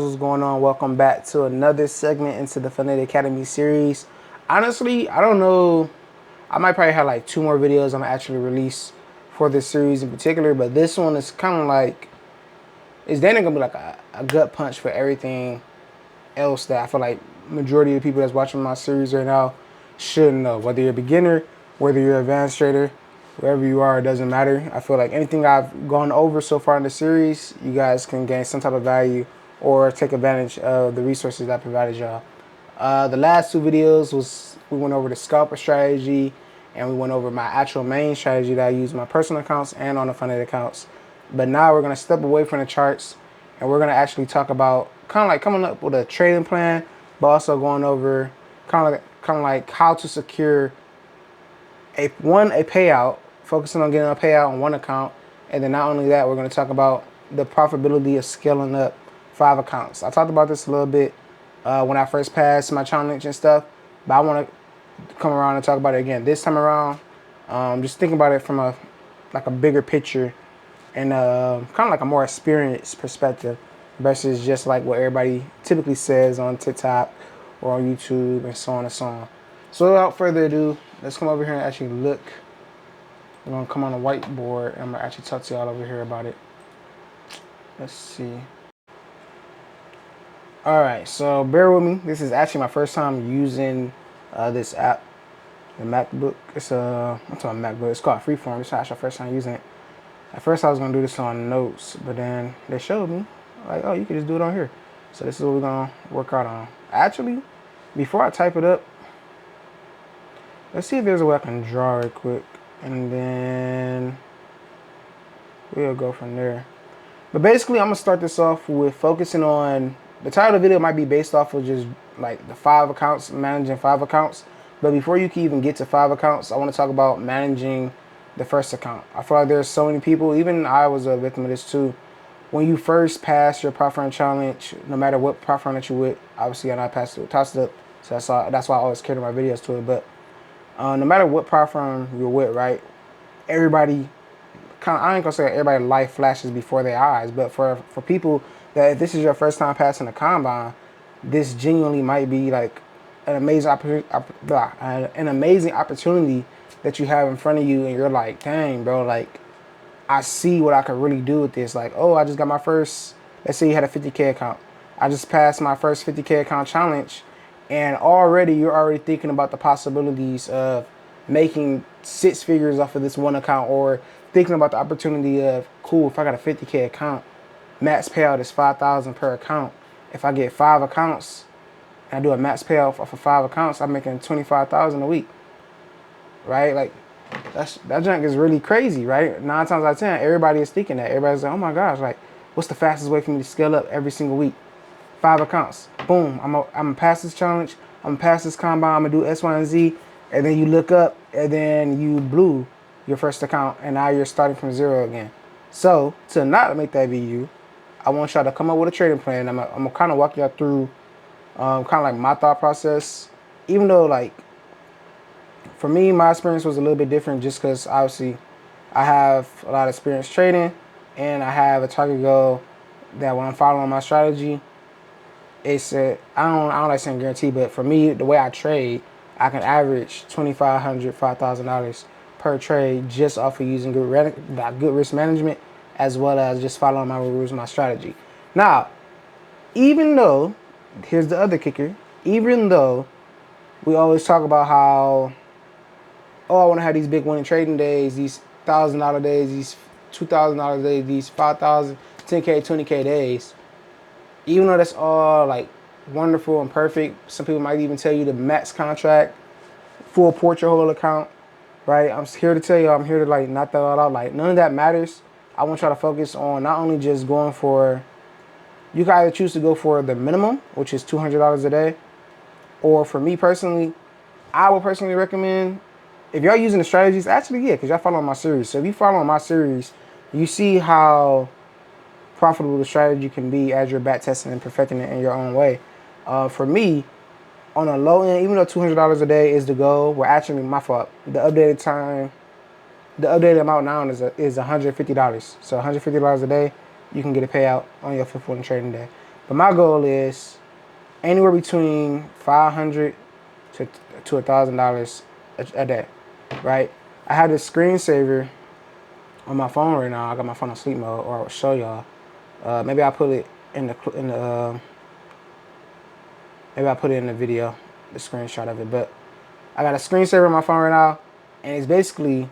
What's going on? Welcome back to another segment into the Fanatic Academy series. Honestly, I don't know. I might probably have like 2 more videos I'm actually release for this series in particular, but this one is kind of like it's then gonna be like a gut punch for everything else that I feel like majority of the people that's watching my series right now should know. Whether you're a beginner, whether you're an advanced trader, wherever you are, it doesn't matter. I feel like anything I've gone over so far in the series, you guys can gain some type of value or take advantage of the resources that I provided y'all. The last 2 videos we went over the scalper strategy and we went over my actual main strategy that I use my personal accounts and on the funded accounts. But now we're gonna step away from the charts and we're gonna actually talk about kind of like coming up with a trading plan, but also going over kind of like how to secure a payout, focusing on getting a payout on one account, and then not only that, we're going to talk about the profitability of scaling up 5 accounts. I talked about this a little bit when I first passed my challenge and stuff, but I want to come around and talk about it again this time around. Just think about it from a bigger picture and kind of like a more experienced perspective versus just like what everybody typically says on TikTok or on YouTube and so on and so on. So without further ado, let's come over here and actually look. We're gonna come on a whiteboard and I'm gonna actually talk to y'all over here about it. Let's see. All right, so bear with me. This is actually my first time using this app, the MacBook. I'm talking MacBook. It's called Freeform. It's actually my first time using it. At first I was gonna do this on Notes, but then they showed me like, oh, you can just do it on here. So this is what we're gonna work out on. Actually, before I type it up, let's see if there's a way I can draw it quick, and then we'll go from there. But basically, I'm gonna start this off with focusing on the title of the video might be based off of just like the 5 accounts, managing 5 accounts. But before you can even get to 5 accounts, I want to talk about managing the first account. I feel like there's so many people, even I was a victim of this too. When you first pass your prop firm challenge, no matter what prop firm that you're with, obviously I passed it, tossed it up, so that's why I always cater my videos to it. But no matter what prop firm you're with, right? Everybody, I ain't gonna say everybody life flashes before their eyes, but for people that if this is your first time passing a combine, this genuinely might be like an amazing opportunity that you have in front of you, and you're like, dang, bro, like I see what I could really do with this. Like, oh, I just got my first. Let's say you had a 50K account. I just passed my first 50K account challenge, and already you're already thinking about the possibilities of making 6 figures off of this one account, or thinking about the opportunity of, cool, if I got a 50K account, max payout is 5,000 per account. If I get 5 accounts and I do a max payout off of 5 accounts, I'm making 25,000 a week, right? Like that junk is really crazy, right? 9 times out of 10, everybody is thinking that. Everybody's like, oh my gosh, like what's the fastest way for me to scale up every single week? 5 accounts, boom. I'm gonna pass this challenge. I'm gonna pass this combine. I'm gonna do X, Y, and Z. And then you look up, and then you blew your first account, and now you're starting from 0 again. So to not make that be you, I want y'all to come up with a trading plan. I'm gonna kind of walk y'all through, kind of like my thought process. Even though like for me, my experience was a little bit different, just because obviously I have a lot of experience trading, and I have a target goal that when I'm following my strategy, it's I don't like saying guarantee, but for me, the way I trade, I can average $2,500, $5,000 per trade just off of using good risk management, as well as just following my rules and my strategy. Now, even though, here's the other kicker, even though we always talk about how, oh, I want to have these big winning trading days, these $1,000 days, these $2,000 days, these 5,000, 10K, 20K days. Even though that's all like wonderful and perfect, some people might even tell you the max contract, full port your whole account, right? I'm here to tell you, I'm here to like knock that all out. Like none of that matters. I want y'all to focus on not only just going for, you can either choose to go for the minimum, which is $200 a day, or for me personally, I would personally recommend, if y'all using the strategies, actually, yeah, because y'all following my series. So if you follow my series, you see how profitable the strategy can be as you're back testing and perfecting it in your own way. For me, on a low end, even though $200 a day is the goal, we're actually, my fault, the updated amount now is $150. So $150 a day, you can get a payout on your fifth one trading day. But my goal is anywhere between $500 to $1,000 a day, right? I have this screensaver on my phone right now. I got my phone on sleep mode, or I'll show y'all. Maybe I'll put it in the maybe I'll put it in the video, the screenshot of it. But I got a screensaver on my phone right now, and it's basically,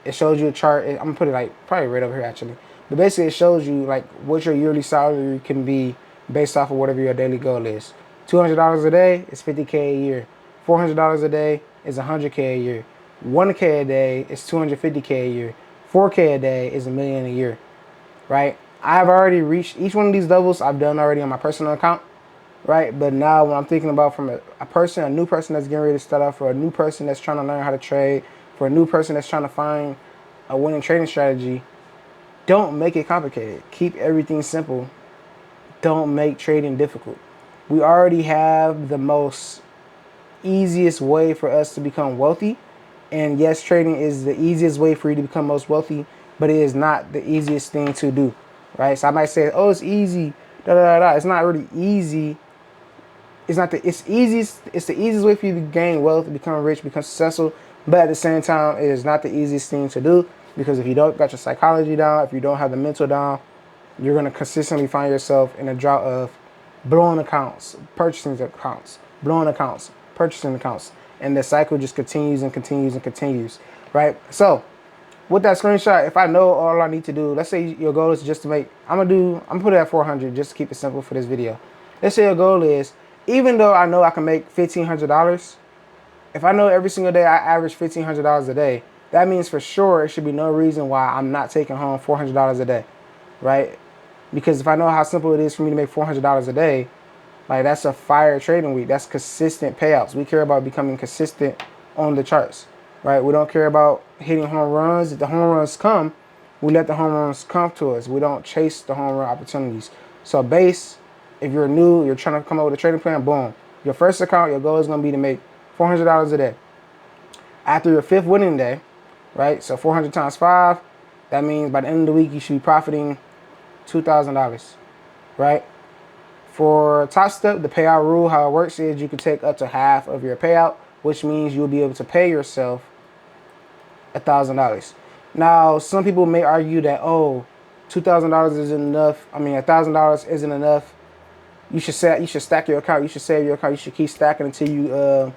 it shows you a chart. I'm gonna put it like probably right over here actually. But basically, it shows you like what your yearly salary can be based off of whatever your daily goal is. $200 a day is $50K a year. $400 a day is $100K a year. $1K a day is $250K a year. $4K a day is $1 million a year, right? I've already reached each one of these levels. I've done already on my personal account, right? But now when I'm thinking about from a new person that's getting ready to start off, for a new person that's trying to learn how to trade, for a new person that's trying to find a winning trading strategy, don't make it complicated. Keep everything simple. Don't make trading difficult. We already have the most easiest way for us to become wealthy. And yes, trading is the easiest way for you to become most wealthy, but it is not the easiest thing to do, right? So I might say, oh, it's easy, da da da da. It's not really easy. It's not the it's easiest. It's the easiest way for you to gain wealth, become rich, become successful. But at the same time, it is not the easiest thing to do, because if you don't got your psychology down, if you don't have the mental down, you're gonna consistently find yourself in a drought of blowing accounts, purchasing accounts, blowing accounts, purchasing accounts, and the cycle just continues and continues and continues, right? So with that screenshot, if I know all I need to do, let's say your goal is just to make, I'm gonna put it at 400 just to keep it simple for this video. Let's say your goal is, even though I know I can make $1,500, if I know every single day I average $1,500 a day, that means for sure it should be no reason why I'm not taking home $400 a day, right? Because if I know how simple it is for me to make $400 a day, like that's a fire trading week. That's consistent payouts. We care about becoming consistent on the charts, right? We don't care about hitting home runs. If the home runs come, we let the home runs come to us. We don't chase the home run opportunities. So base, if you're new, you're trying to come up with a trading plan, boom. Your first account, your goal is going to be to make $400 a day. After your fifth winning day, right? So 400 times 5, that means by the end of the week, you should be profiting $2,000, right? For Top Step, the payout rule, how it works is you can take up to half of your payout, which means you'll be able to pay yourself $1,000. Now, some people may argue that, oh, $2,000 isn't enough. I mean, $1,000 isn't enough. You should stack your account. You should save your account. You should keep stacking until you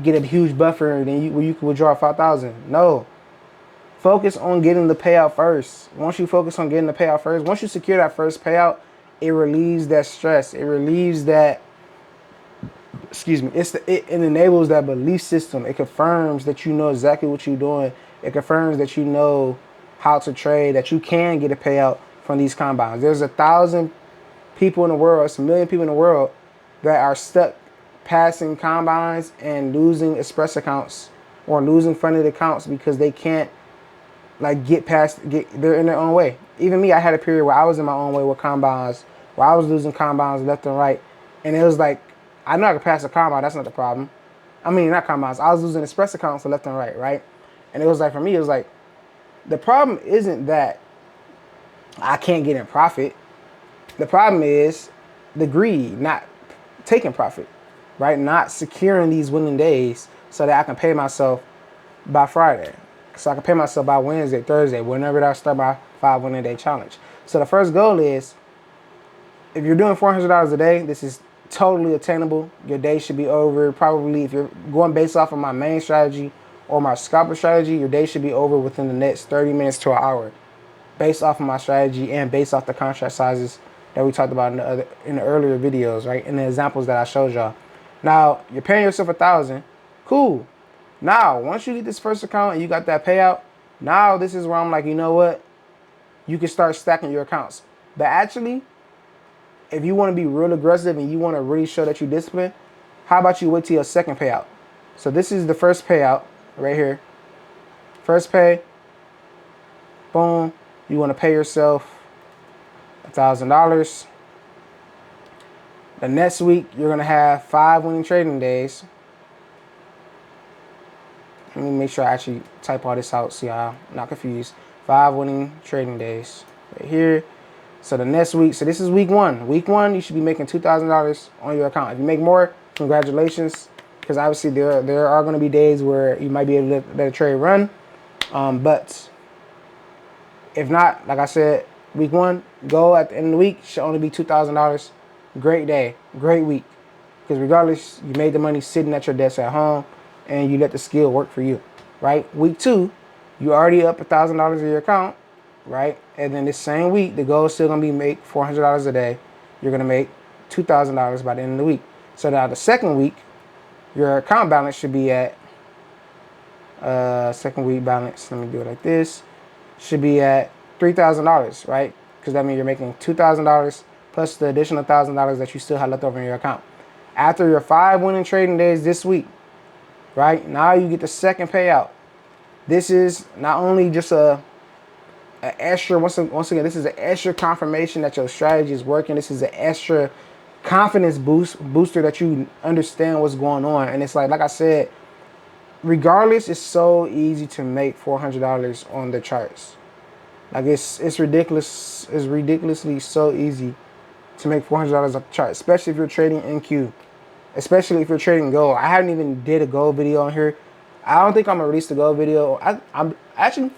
get a huge buffer, and then you can withdraw 5,000. No. Focus on getting the payout first. Once you focus on getting the payout first, once you secure that first payout, it relieves that stress. It relieves that, excuse me, it enables that belief system. It confirms that you know exactly what you're doing. It confirms that you know how to trade, that you can get a payout from these combines. There's 1,000 people in the world, it's 1 million people in the world that are stuck passing combines and losing express accounts or losing funded accounts because they can't like they're in their own way. Even me, I had a period where I was in my own way with combines, where I was losing combines left and right. And it was like, I know I could pass a combine, that's not the problem. I mean, not combines, I was losing express accounts left and right, right? And it was like, for me, it was like, the problem isn't that I can't get in profit. The problem is the greed, not taking profit, right? Not securing these winning days so that I can pay myself by Friday. So I can pay myself by Wednesday, Thursday, whenever I start my 5 winning day challenge. So the first goal is, if you're doing $400 a day, this is totally attainable. Your day should be over. Probably if you're going based off of my main strategy or my scalper strategy, your day should be over within the next 30 minutes to an hour, based off of my strategy and based off the contract sizes that we talked about in the earlier videos, right? In the examples that I showed y'all. Now, you're paying yourself $1,000. Cool. Now, once you get this first account and you got that payout, now this is where I'm like, you know what? You can start stacking your accounts. But actually, if you want to be real aggressive and you want to really show that you're disciplined, how about you wait till your second payout? So this is the first payout right here. First pay, boom. You want to pay yourself $1,000. The next week, you're going to have 5 winning trading days. Let me make sure I actually type all this out so y'all not confused. 5 winning trading days right here. So the next week, so this is week one. Week one, you should be making $2,000 on your account. If you make more, congratulations, because obviously there are going to be days where you might be able to let a trade run. But if not, like I said, week one, goal at the end of the week should only be $2,000. Great day, great week. Because regardless, you made the money sitting at your desk at home, and you let the skill work for you, right? Week two, you already up $1,000 in your account, right? And then this same week, the goal is still gonna be make $400 a day. You're gonna make $2,000 by the end of the week. So now the second week, your account balance should be at second week balance. Let me do it like this. Should be at $3,000, right? Because that means you're making $2,000 plus the additional $1,000 that you still have left over in your account. After your 5 winning trading days this week, right? Now you get the second payout. This is not only just a extra, once again, this is an extra confirmation that your strategy is working. This is an extra confidence booster that you understand what's going on. And it's like I said, regardless, it's so easy to make $400 on the charts. Like it's ridiculous. It's ridiculously so easy to make $400 off the chart, especially if you're trading NQ, especially if you're trading gold. I haven't even did a gold video on here. I don't think I'm gonna release the gold video. I'm actually,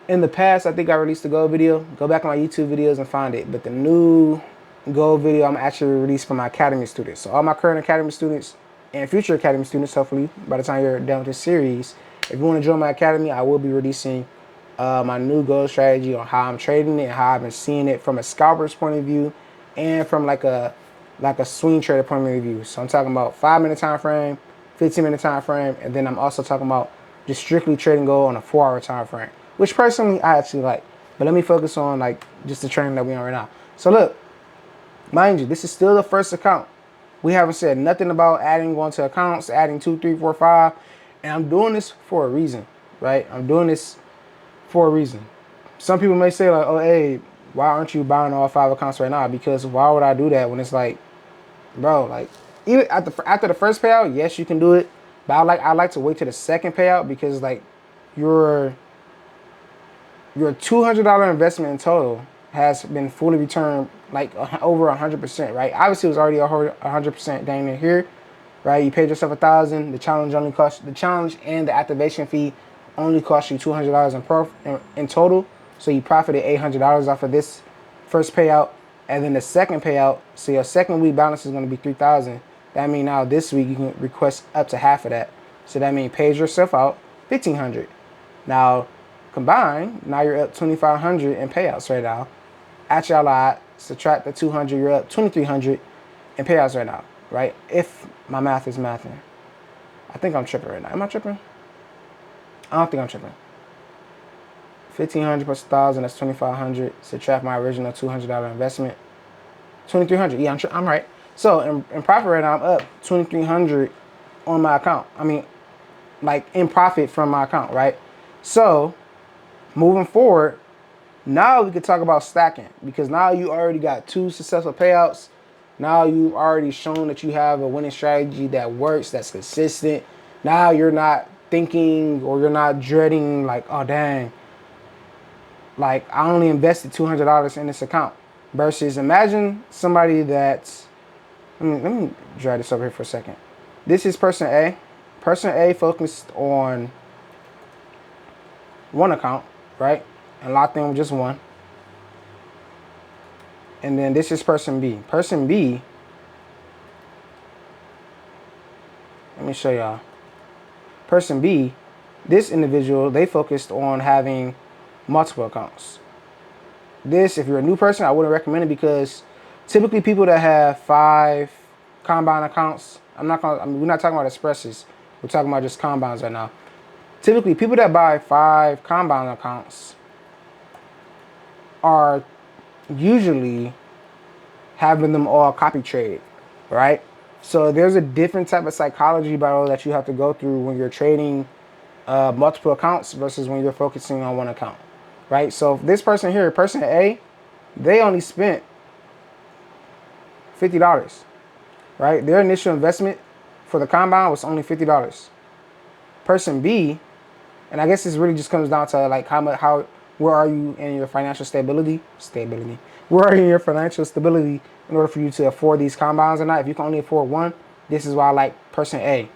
in the past, I think I released the gold video. Go back on my YouTube videos and find it. But the new gold video I'm actually released for my academy students. So all my current academy students and future academy students, hopefully by the time you're done with this series, if you want to join my academy, I will be releasing my new gold strategy on how I'm trading it and how I've been seeing it from a scalper's point of view and from like a swing trader point of view. So I'm talking about 5-minute time frame, 15-minute time frame, and then I'm also talking about just strictly trading gold on a 4-hour time frame, which personally I actually like. But let me focus on like just the training that we're on right now. So look, mind you, this is still the first account. We haven't said nothing about adding one to accounts, adding 2, 3, 4, 5, and I'm doing this for a reason, right? I'm doing this for a reason. Some people may say like, oh, hey, why aren't you buying all 5 accounts right now? Because why would I do that when it's like, bro, like even after the first payout, yes, you can do it, but I like to wait till the second payout because like your $200 investment in total has been fully returned like over 100%, right? Obviously, it was already 100% dang near here, right? You paid yourself $1,000. The challenge and the activation fee only cost you $200 in total. So you profited $800 off of this first payout, and then the second payout. So your second week balance is going to be $3,000. That means now this week you can request up to half of that. So that means pays yourself out $1,500. Now combined, now you're up $2,500 in payouts right now. At your lot, subtract the $200, you're up $2,300 in payouts right now, right? If my math is mathing. I think I'm tripping right now. Am I tripping? I don't think I'm tripping. 1,500 plus 1,000, that's 2,500. Subtract my original $200 investment. 2,300. Yeah, I'm right. So in profit right now, I'm up 2,300 on my account. I mean, like in profit from my account, right? So moving forward, now we can talk about stacking, because now you already got 2 successful payouts. Now you've already shown that you have a winning strategy that works, that's consistent. Now you're not thinking or you're not dreading like, oh dang, like I only invested $200 in this account. Versus imagine somebody that's, let me drag this over here for a second. This is person A. Person A focused on one account, right? And locked in with just one. And then this is person B. Person B, let me show y'all. Person B, this individual, they focused on having multiple accounts. This, if you're a new person, I wouldn't recommend it, because typically people that have 5 combine accounts, we're not talking about expresses. We're talking about just combines right now. Typically, people that buy 5 combine accounts are usually having them all copy traded, right? So there's a different type of psychology battle that you have to go through when you're trading multiple accounts versus when you're focusing on one account, right? So this person here, person A, they only spent $50, right? Their initial investment for the combine was only $50. Person B, and I guess this really just comes down to like how where are you in your financial stability? Where are you in your financial stability in order for you to afford these combines or not? If you can only afford one, this is why I like person A.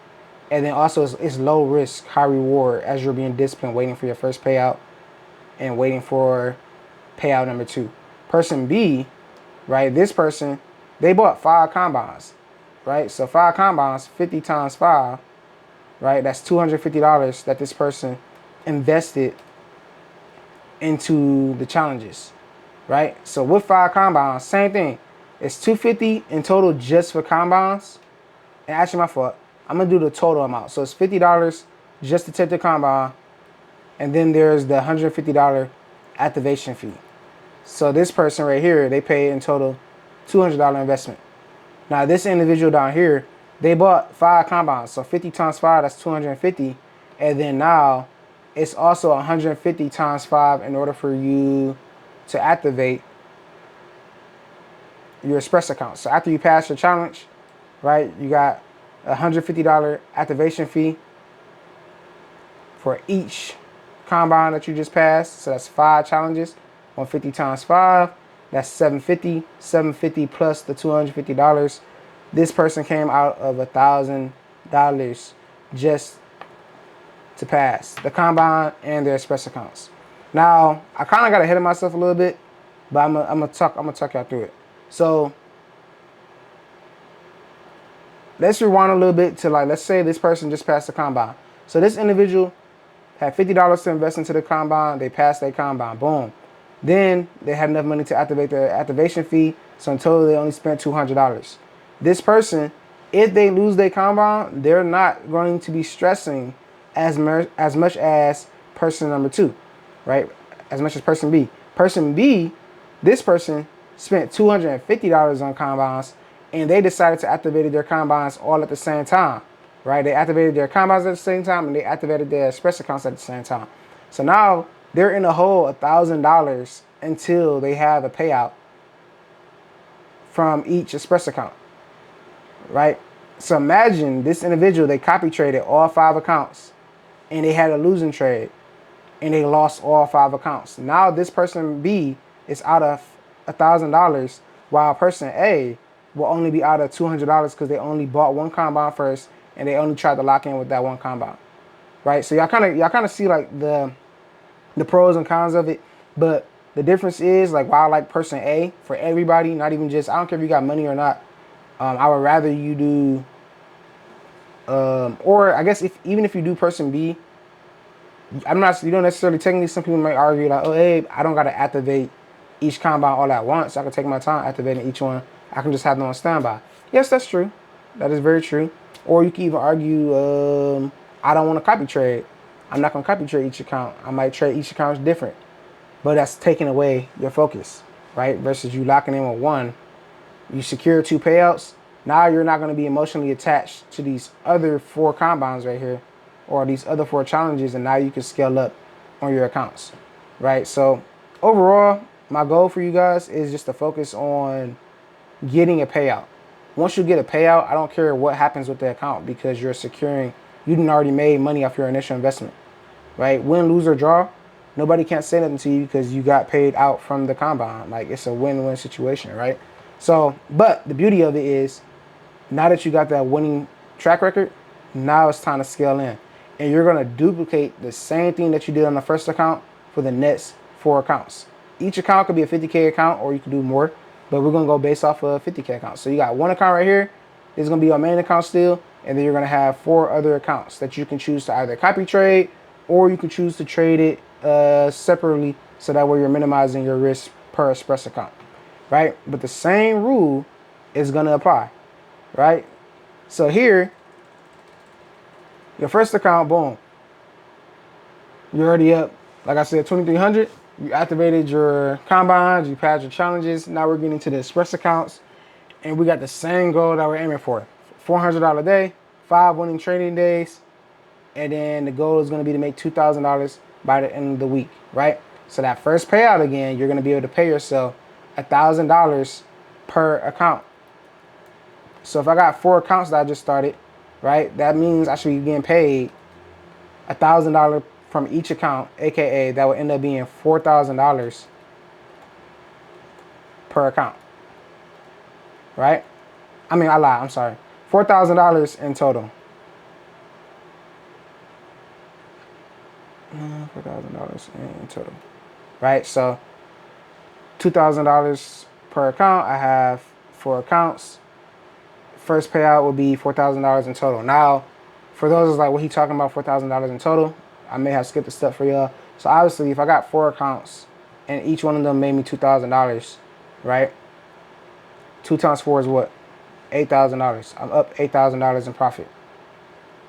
And then also it's low risk, high reward as you're being disciplined, waiting for your first payout and waiting for payout number 2. Person B, right? This person, they bought 5 combines, right? So 5 combines, 50 times 5, right? That's $250 that this person invested into the challenges, right? So with 5 combines, same thing. It's $250 in total just for combines. And actually, my fault. I'm gonna do the total amount. So it's $50 just to take the combine, and then there's the $150 activation fee. So this person right here, they paid in total $200 investment. Now this individual down here, they bought 5 combines. So 50 times 5, that's 250. And then now it's also 150 times 5 in order for you to activate your Express account. So after you pass your challenge, right, you got a $150 activation fee for each combine that you just passed. So that's 5 challenges. 150 times 5, that's 750. 750 plus the $250. This person came out of $1,000 just to pass the combine and their Express accounts. Now I kind of got ahead of myself a little bit, but I'm gonna talk y'all through it. So let's rewind a little bit to, like, let's say this person just passed the combine. So this individual had $50 to invest into the combine. They passed their combine. Boom. Then they had enough money to activate their activation fee. So in total, they only spent $200. This person, if they lose their combine, they're not going to be stressing as much as person number 2, right? As much as person B. Person B, this person spent $250 on combines, and they decided to activate their combines all at the same time, right? They activated their combines at the same time, and they activated their Express accounts at the same time. So now they're in a hole $1,000 until they have a payout from each Express account, right? So imagine this individual, they copy traded all 5 accounts, and they had a losing trade, and they lost all 5 accounts. Now this person B is out of $1,000, while person A will only be out of $200 because they only bought 1 combine first, and they only tried to lock in with that 1 combine, right? So y'all kind of see like the pros and cons of it, but the difference is, like, why I like person A for everybody, not even just, I don't care if you got money or not. I would rather you do, or I guess even if you do person B, you don't necessarily, technically, some people might argue like, oh, hey, I don't got to activate each combine all at once. I can take my time activating each one. I can just have them on standby. Yes, that's true. That is very true. Or you can even argue, I don't want to copy trade. I'm not going to copy trade each account. I might trade each account different. But that's taking away your focus, right? Versus you locking in with one. You secure 2 payouts. Now you're not going to be emotionally attached to these other 4 combines right here, or these other 4 challenges, and now you can scale up on your accounts, right? So overall, my goal for you guys is just to focus on getting a payout. Once you get a payout, I don't care what happens with the account, because you're securing, you done already made money off your initial investment, right? Win, lose, or draw, nobody can't say nothing to you because you got paid out from the combine. Like, it's a win-win situation, right? So, but the beauty of it is, now that you got that winning track record, now it's time to scale in. And you're going to duplicate the same thing that you did on the first account for the next 4 accounts. Each account could be a 50K account, or you can do more, but we're going to go based off of a 50K account. So you got 1 account right here. This is going to be your main account still. And then you're going to have 4 other accounts that you can choose to either copy trade, or you can choose to trade it separately, so that way you're minimizing your risk per Express account, right? But the same rule is going to apply, right? So here, your first account, boom, you're already up, like I said, 2,300. You activated your combines, you passed your challenges. Now we're getting to the Express accounts, and we got the same goal that we're aiming for: $400 a day, 5 winning trading days, and then the goal is going to be to make $2,000 by the end of the week, right? So that first payout, again, you're going to be able to pay yourself $1,000 per account. So if I got 4 accounts that I just started, right, that means I should be getting paid $1,000 from each account, aka that would end up being $4,000 per account, right? I mean, I lied. I'm sorry. $4,000 in total. $4,000 in total, right? So $2,000 per account. I have 4 accounts. First payout will be $4,000 in total. Now, for those is like, what he talking about, $4,000 in total? I may have skipped a step for y'all. So obviously, if I got 4 accounts and each one of them made me $2,000, right? 2 times 4 is what? $8,000. I'm up $8,000 in profit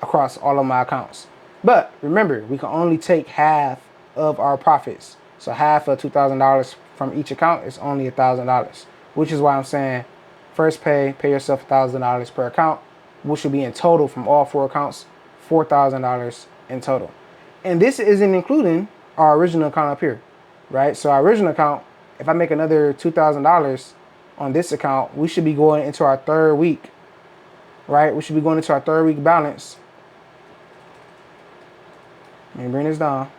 across all of my accounts. But remember, we can only take half of our profits. So half of $2,000 from each account is only $1,000, which is why I'm saying first pay yourself $1,000 per account, which should be in total from all 4 accounts, $4,000 in total. And this isn't including our original account up here, right? So our original account, if I make another $2,000 on this account, we should be going into our 3rd week, right? We should be going into our 3rd week balance. Let me bring this down.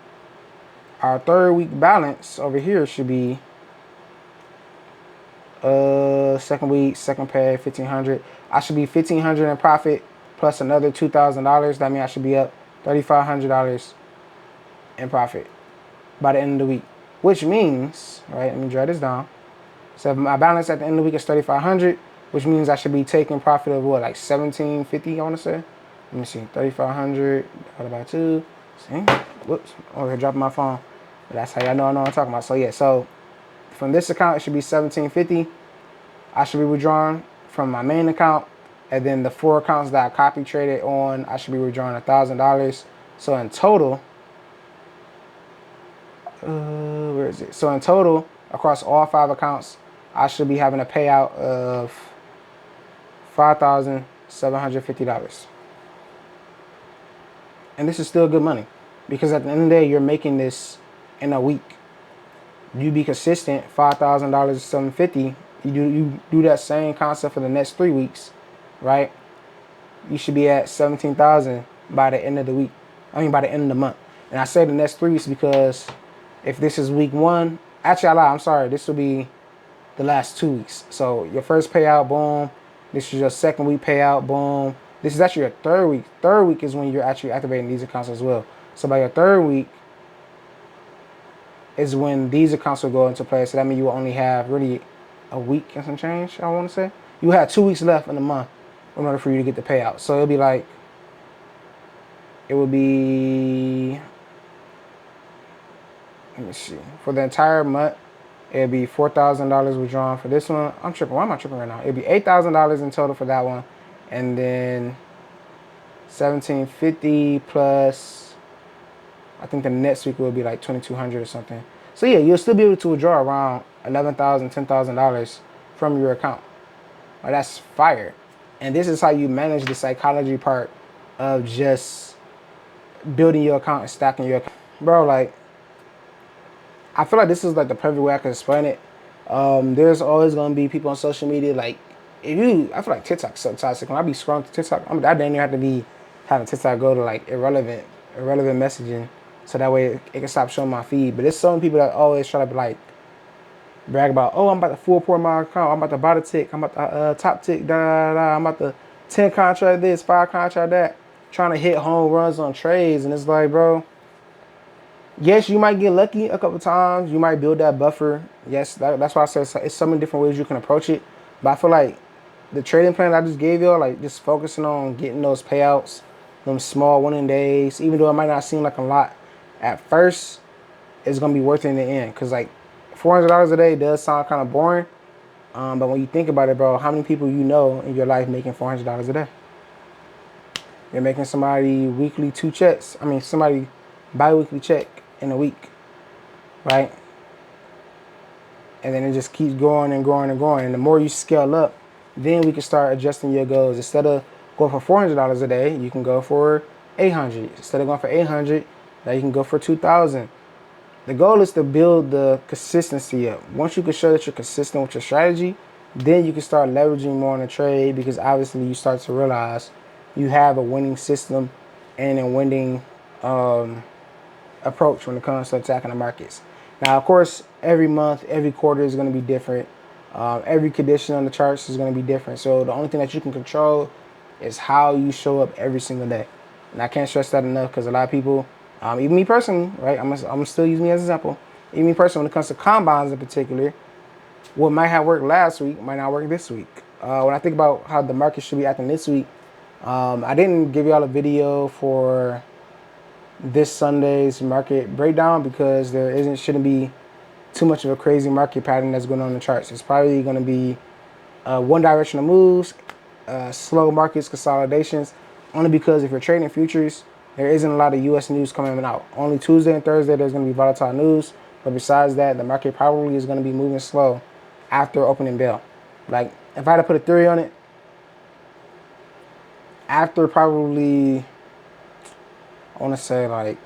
Our 3rd week balance over here should be 2nd week, 2nd pay, $1,500. I should be $1,500 in profit plus another $2,000. That means I should be up $3,500 in profit by the end of the week. Which means, right? Let me draw this down. So if my balance at the end of the week is $3,500, which means I should be taking profit of what, like $1,750? I want to say. Let me see, 3,500 divided by 2. See? Whoops, over here dropping my phone. But that's how y'all know I know what I'm talking about. So yeah, so from this account, it should be $1,750. I should be withdrawing from my main account. And then the 4 accounts that I copy traded on, I should be withdrawing $1,000. So in total, where is it? So in total, across all 5 accounts, I should be having a payout of $5,750. And this is still good money, because at the end of the day, you're making this in a week. You be consistent, $5,000 is $750. You do that same concept for the next 3 weeks, right? You should be at 17,000 by the end of the week. I mean, by the end of the month. And I say the next 3 weeks because if this is week 1, actually I lied, I'm sorry, this will be the last 2 weeks. So your first payout, boom. This is your 2nd week payout, boom. This is actually your 3rd week. 3rd week is when you're actually activating these accounts as well. So by your 3rd week is when these accounts will go into play. So that means you will only have really a week and some change, I want to say. You have 2 weeks left in the month in order for you to get the payout. So it'll be like, it would be, let me see, for the entire month, it'd be $4,000 withdrawn for this one. I'm tripping. Why am I tripping right now? It'd be $8,000 in total for that one. And then $1,750 plus, I think the next week will be like $2,200 or something. So yeah, you'll still be able to withdraw around $11,000, $10,000 from your account. Well, that's fire. And this is how you manage the psychology part of just building your account and stacking your account. Bro, like, I feel like this is like the perfect way I can explain it. There's always gonna be people on social media, like, I feel like TikTok's so toxic. When I be scrolling to TikTok, I didn't even have to be having TikTok go to like irrelevant messaging, so that way it can stop showing my feed. But there's some people that always try to be like, brag about, oh, I'm about to full pour my account, I'm about to buy the tick, I'm about to top tick, I'm about to 10 contract this, 5 contract that, trying to hit home runs on trades. And it's like, bro, yes, you might get lucky a couple times, you might build that buffer. Yes, that's why I said it's so many different ways you can approach it. But I feel like the trading plan I just gave y'all, like just focusing on getting those payouts, them small winning days, even though it might not seem like a lot at first, it's gonna be worth it in the end. Cause like $400 a day does sound kind of boring, but when you think about it, bro, how many people you know in your life making $400 a day? You're making somebody weekly 2 checks. I mean, somebody bi-weekly check in a week, right? And then it just keeps growing and growing and growing. And the more you scale up, then we can start adjusting your goals. Instead of going for $400 a day, you can go for $800. Instead of going for $800, now you can go for $2,000. The goal is to build the consistency up. Once you can show that you're consistent with your strategy, then you can start leveraging more on the trade, because obviously you start to realize you have a winning system and a winning approach when it comes to attacking the markets. Now, of course, every month, every quarter is going to be different. Every condition on the charts is going to be different. So the only thing that you can control is how you show up every single day. And I can't stress that enough because a lot of people, even me personally, right? I'm still using me as an example. Even me personally, when it comes to combines in particular, what might have worked last week might not work this week. When I think about how the market should be acting this week, I didn't give y'all a video for this Sunday's market breakdown because shouldn't be too much of a crazy market pattern that's going on in the charts. It's probably going to be one directional moves, slow markets, consolidations, only because if you're trading futures, there isn't a lot of U.S. news coming out. Only Tuesday and Thursday there's going to be volatile news, but besides that, the market probably is going to be moving slow after opening bell. Like, if I had to put a theory on it, after probably, I want to say like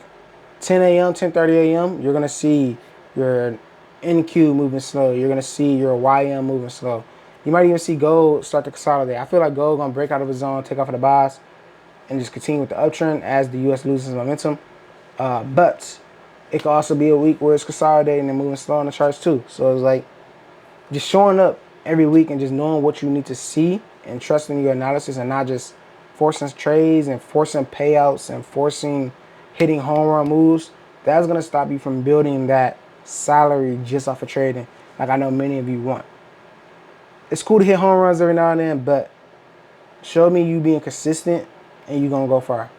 10 a.m., 10:30 a.m., you're going to see your NQ moving slow. You're going to see your YM moving slow. You might even see gold start to consolidate. I feel like gold going to break out of the zone, take off of the buys, and just continue with the uptrend as the U.S. loses momentum. But it could also be a week where it's consolidating and moving slow on the charts too. So it's like just showing up every week and just knowing what you need to see and trusting your analysis and not just forcing trades and forcing payouts and forcing hitting home run moves. That's going to stop you from building that salary just off of trading like I know many of you want. It's cool to hit home runs every now and then, but show me you being consistent and you're going to go far.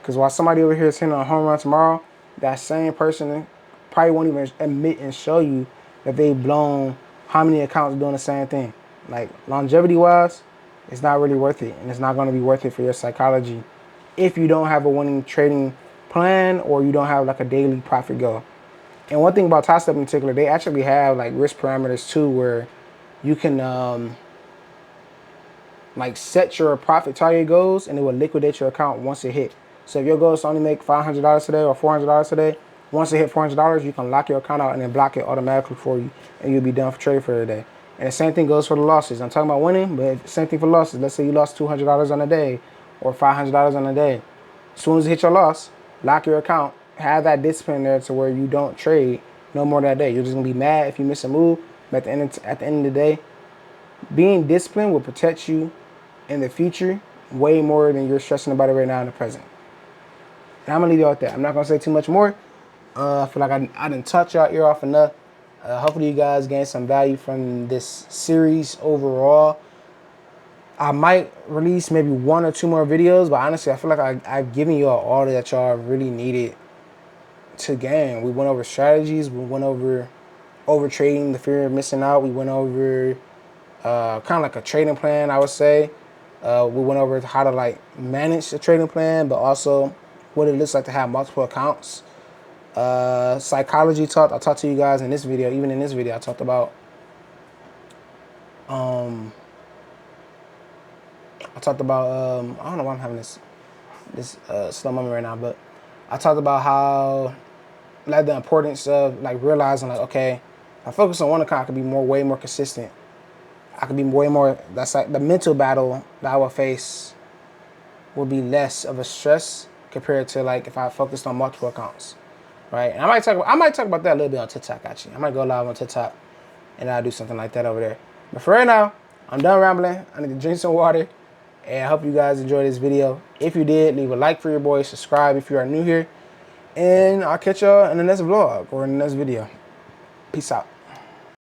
Because while somebody over here is hitting a home run tomorrow, that same person probably won't even admit and show you that they've blown how many accounts doing the same thing. Like, longevity-wise, it's not really worth it. And it's not going to be worth it for your psychology if you don't have a winning trading plan or you don't have like a daily profit goal. And one thing about Top Step in particular, they actually have like risk parameters too where you can like set your profit target goals and it will liquidate your account once it hit. So if your goal is to only make $500 today or $400 today, once it hit $400, you can lock your account out and then block it automatically for you, and you'll be done for trading for the day. And the same thing goes for the losses. I'm talking about winning, but same thing for losses. Let's say you lost $200 on a day or $500 on a day. As soon as you hit your loss, lock your account. Have that discipline there to where you don't trade no more that day. You're just gonna be mad if you miss a move, but at the end of the day, being disciplined will protect you in the future way more than you're stressing about it right now in the present. And I'm gonna leave you with that. I'm not gonna say too much more. I feel like I didn't touch y'all ear off enough. Hopefully you guys gain some value from this series overall. I might release maybe 1 or 2 more videos, but honestly, I feel like I've given y'all all that y'all really needed to gain. We went over strategies. We went over trading, the fear of missing out. We went over kind of like a trading plan, I would say. We went over how to like manage a trading plan, but also what it looks like to have multiple accounts. Psychology I talked to you guys in this video. Even in this video, I talked about I don't know why I'm having this slow moment right now, but I talked about how like the importance of like realizing like, okay, if I focus on one account, I could be way more consistent. I could be way more. That's like the mental battle that I will face will be less of a stress compared to like if I focused on multiple accounts, right? And I might talk about that a little bit on TikTok actually. I might go live on TikTok and I'll do something like that over there. But for right now, I'm done rambling. I need to drink some water. And I hope you guys enjoyed this video. If you did, leave a like for your boy. Subscribe if you are new here. And I'll catch y'all in the next vlog or in the next video. Peace out.